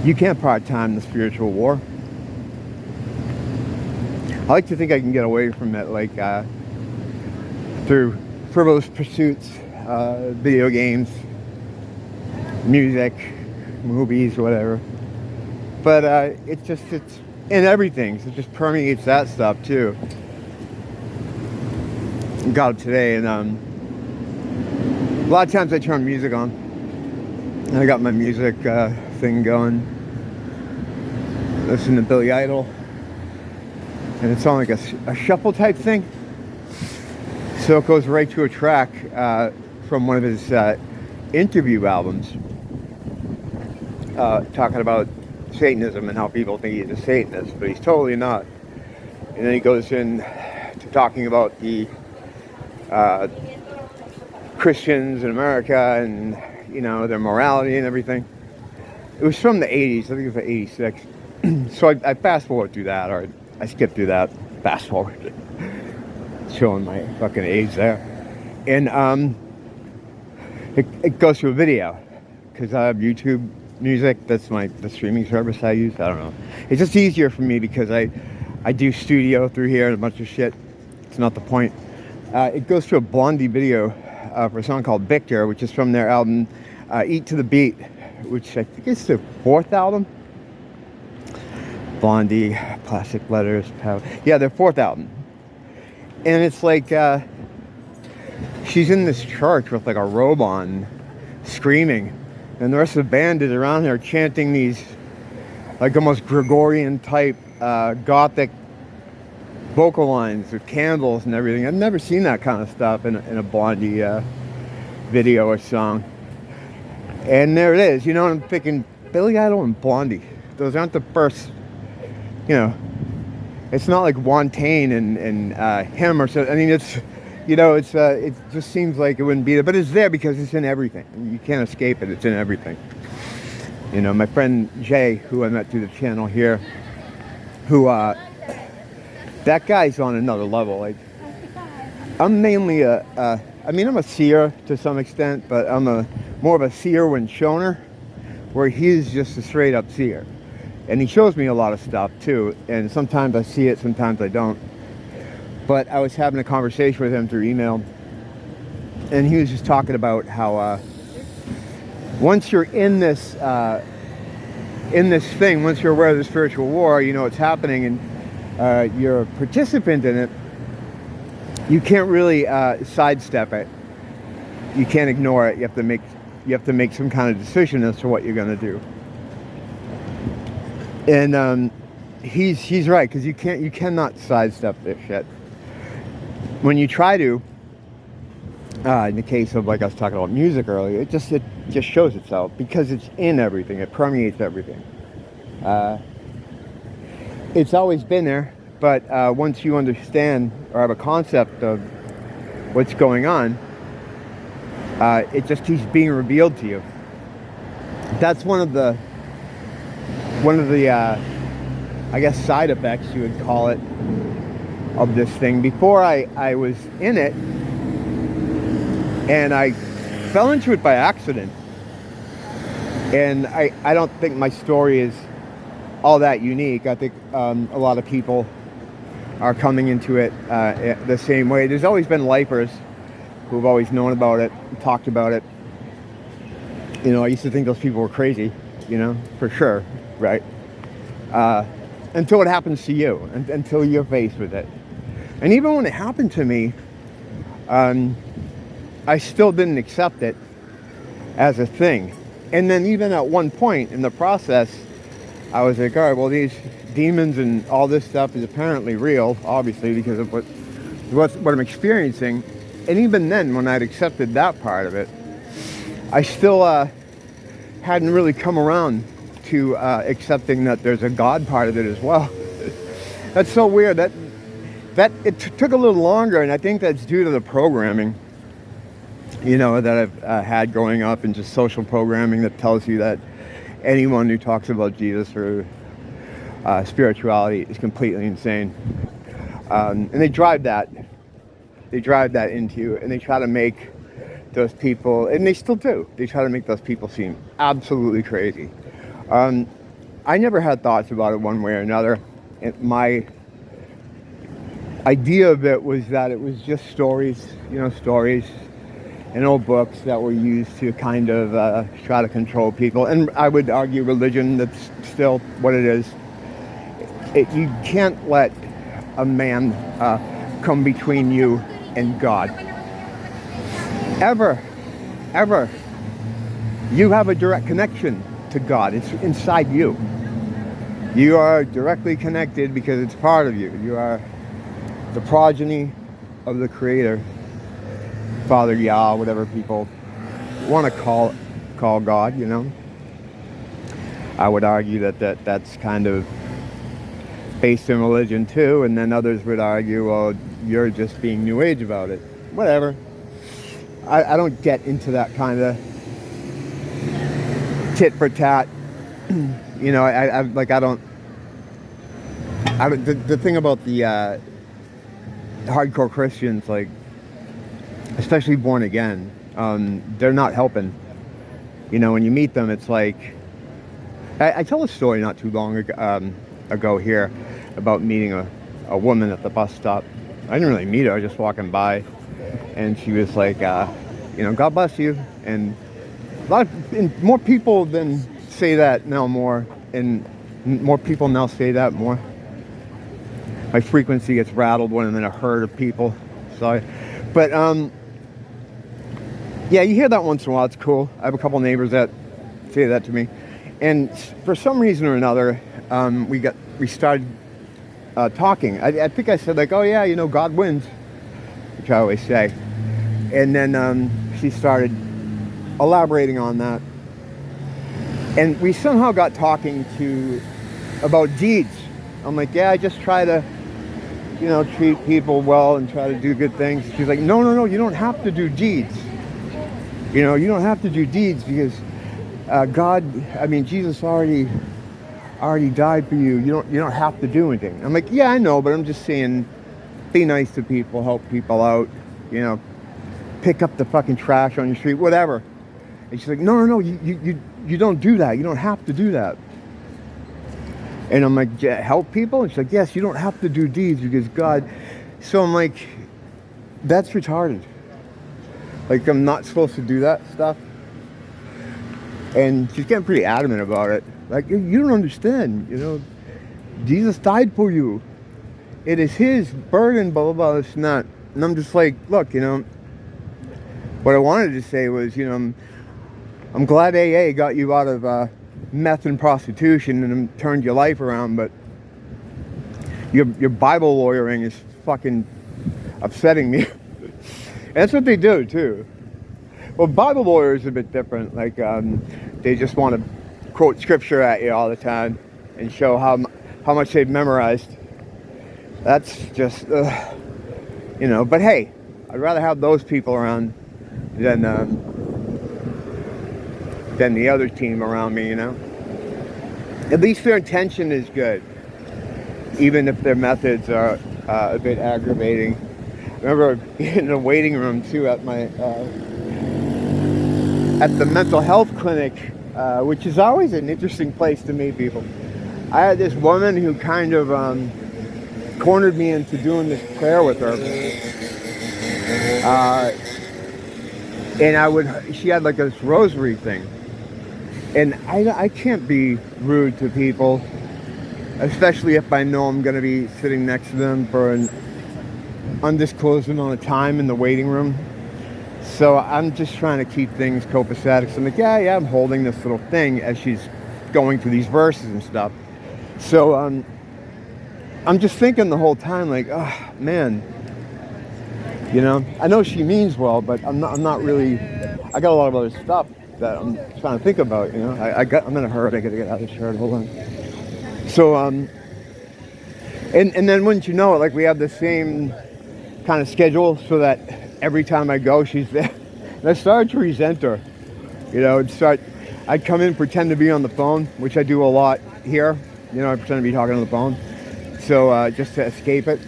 You can't part-time the spiritual war. I like to think I can get away from it, like through frivolous pursuits, video games, music, movies, whatever. But it's in everything. So it just permeates that stuff too. Got up today, and a lot of times I turn music on, and I got my music thing going. Listen to Billy Idol, and it's on like a shuffle type thing. So it goes right to a track from one of his interview albums, talking about Satanism and how people think he's a Satanist, but he's totally not. And then he goes in to talking about the Christians in America and, you know, their morality and everything. It was from the 80s. I think it was 86. So I fast forward through that, or I skip through that. Fast forward. Showing my fucking age there. And it goes to a video, because I have YouTube Music. That's the streaming service I use. I don't know. It's just easier for me because I do studio through here and a bunch of shit. It's not the point. It goes to a Blondie video for a song called Victor, which is from their album Eat to the Beat, which I think is their 4th album. Blondie, Plastic Letters, yeah, their 4th album. And it's like she's in this church with like a robe on, screaming, and the rest of the band is around her chanting these like almost Gregorian type gothic vocal lines with candles and everything. I've never seen that kind of stuff in a Blondie video or song. And there it is, you know. I'm thinking Billy Idol and Blondie. Those aren't the first, you know. It's not like Wantain and him or so. I mean, it's, you know, it just seems like it wouldn't be there, but it's there because it's in everything. You can't escape it. It's in everything. You know, my friend Jay, who I met through the channel here, who that guy's on another level. Like, I'm mainly I mean, I'm a seer to some extent, but I'm more of a seer when shoner, where he's just a straight up seer. And he shows me a lot of stuff too, and sometimes I see it, sometimes I don't. But I was having a conversation with him through email, and he was just talking about how once you're in this thing, once you're aware of the spiritual war, you know what's happening, and you're a participant in it, you can't really sidestep it. You can't ignore it. You have to make some kind of decision as to what you're going to do. And he's right, because you cannot sidestep this shit. When you try to, in the case of, like I was talking about music earlier, it just shows itself because it's in everything. It permeates everything. It's always been there, but once you understand or have a concept of what's going on, it just keeps being revealed to you. That's one of the I guess side effects, you would call it, of this thing. Before I was in it, and I fell into it by accident. And I don't think my story is all that unique. I think a lot of people are coming into it the same way. There's always been lifers who've always known about it, talked about it. You know, I used to think those people were crazy, you know, for sure, right? Until it happens to you, until you're faced with it. And even when it happened to me, I still didn't accept it as a thing. And then even at one point in the process, I was like, all right, well, these demons and all this stuff is apparently real, obviously, because of what I'm experiencing. And even then, when I'd accepted that part of it, I still hadn't really come around to accepting that there's a God part of it as well. That's so weird. That it took a little longer, and I think that's due to the programming, you know, that I've had growing up, and just social programming that tells you that anyone who talks about Jesus or spirituality is completely insane. And they drive that into you, and they try to make those people, and they still do, they try to make those people seem absolutely crazy. I never had thoughts about it one way or another. My idea of it was that it was just stories, stories and old books that were used to kind of try to control people. And I would argue religion, that's still what it is. You can't let a man come between you and God. Ever. Ever. You have a direct connection to God. It's inside you. You are directly connected because it's part of you. You are the progeny of the Creator, Father Yah, whatever people want to call God, I would argue that's kind of based in religion too, and then others would argue, well, you're just being New Age about it. Whatever. I don't get into that kind of tit for tat. The thing about the hardcore Christians, like, especially born again, they're not helping. When you meet them, it's like, I tell a story not too long ago here about meeting a woman at the bus stop. I didn't really meet her, I was just walking by, and she was like, God bless you. And more people than say that now more, and more people now say that more. My frequency gets rattled when I'm in a herd of people. Sorry. But, yeah, you hear that once in a while. It's cool. I have a couple neighbors that say that to me. And for some reason or another, we started talking. I think I said, like, oh, yeah, God wins, which I always say. And then she started elaborating on that. And we somehow got talking about deeds. I'm like, yeah, I just try to, treat people well and try to do good things. She's like, no, you don't have to do deeds. You don't have to do deeds because Jesus already died for you. You don't have to do anything. I'm like, yeah, I know, but I'm just saying, be nice to people, help people out, pick up the fucking trash on your street, whatever. And she's like, no, you don't do that. You don't have to do that. And I'm like, help people? And she's like, yes, you don't have to do deeds because God. So I'm like, that's retarded. Like, I'm not supposed to do that stuff. And she's getting pretty adamant about it. Like, you don't understand, Jesus died for you. It is his burden, blah, blah, blah, this and that. And I'm just like, look, what I wanted to say was, I'm glad AA got you out of meth and prostitution and turned your life around, but your Bible lawyering is fucking upsetting me. That's what they do too. Well, Bible lawyers are a bit different. Like, they just want to quote scripture at you all the time and show how much they've memorized. That's just, But hey, I'd rather have those people around than the other team around me. At least their intention is good, even if their methods are a bit aggravating. I remember being in a waiting room too at the mental health clinic, which is always an interesting place to meet people. I had this woman who kind of cornered me into doing this prayer with her, and she had like this rosary thing. And I can't be rude to people, especially if I know I'm going to be sitting next to them for an undisclosed amount of time in the waiting room. So I'm just trying to keep things copacetic. So I'm like, yeah, I'm holding this little thing as she's going through these verses and stuff. So I'm just thinking the whole time, like, oh, man, I know she means well, but I'm not really, I got a lot of other stuff that I'm trying to think about, I'm in a hurry, I gotta get out of the shirt, hold on. So, and then wouldn't you know it, like, we have the same kind of schedule so that every time I go, she's there. And I started to resent her, I'd come in, pretend to be on the phone, which I do a lot here, I pretend to be talking on the phone, so just to escape it.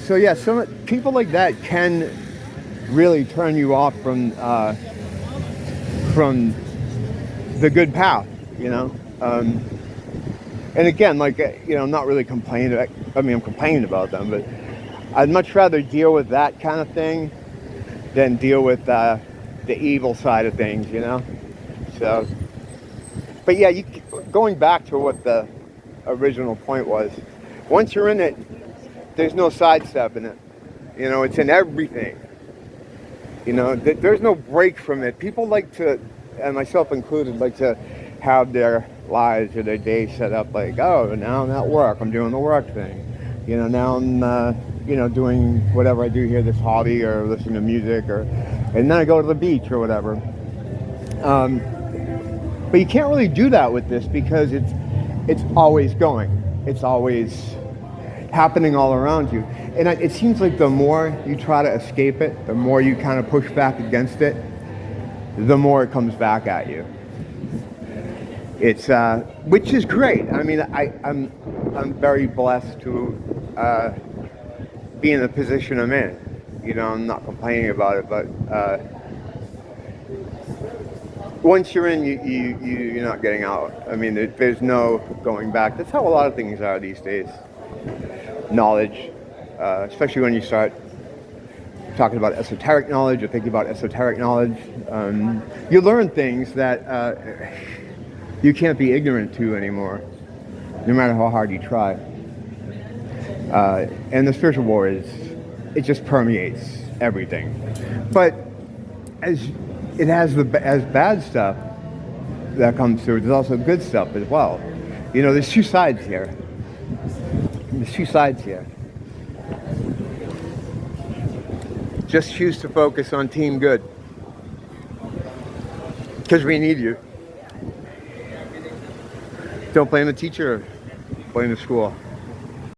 So yeah, some people like that can really turn you off from the good path, And again, like, I'm not really complaining. I mean, I'm complaining about them, but I'd much rather deal with that kind of thing than deal with the evil side of things, you know? So, but yeah, going back to what the original point was, once you're in it, there's no sidestepping it. It's in everything. There's no break from it. People like to, and myself included, like to have their lives or their day set up like, oh, now I'm at work, I'm doing the work thing. Now I'm, doing whatever I do here, this hobby, or listening to music, and then I go to the beach or whatever. But you can't really do that with this because it's always going. It's always happening all around you. And it seems like the more you try to escape it, the more you kind of push back against it, the more it comes back at you. It's which is great. I mean, I'm very blessed to be in the position I'm in. I'm not complaining about it, but once you're in, you're not getting out. I mean, there's no going back. That's how a lot of things are these days. Knowledge, especially when you start talking about esoteric knowledge or thinking about esoteric knowledge, you learn things that you can't be ignorant to anymore, no matter how hard you try. And the spiritual war it just permeates everything. But as it has as bad stuff that comes through, there's also good stuff as well. There's two sides here. Just choose to focus on team good. Because we need you. Don't blame the teacher, blame the school.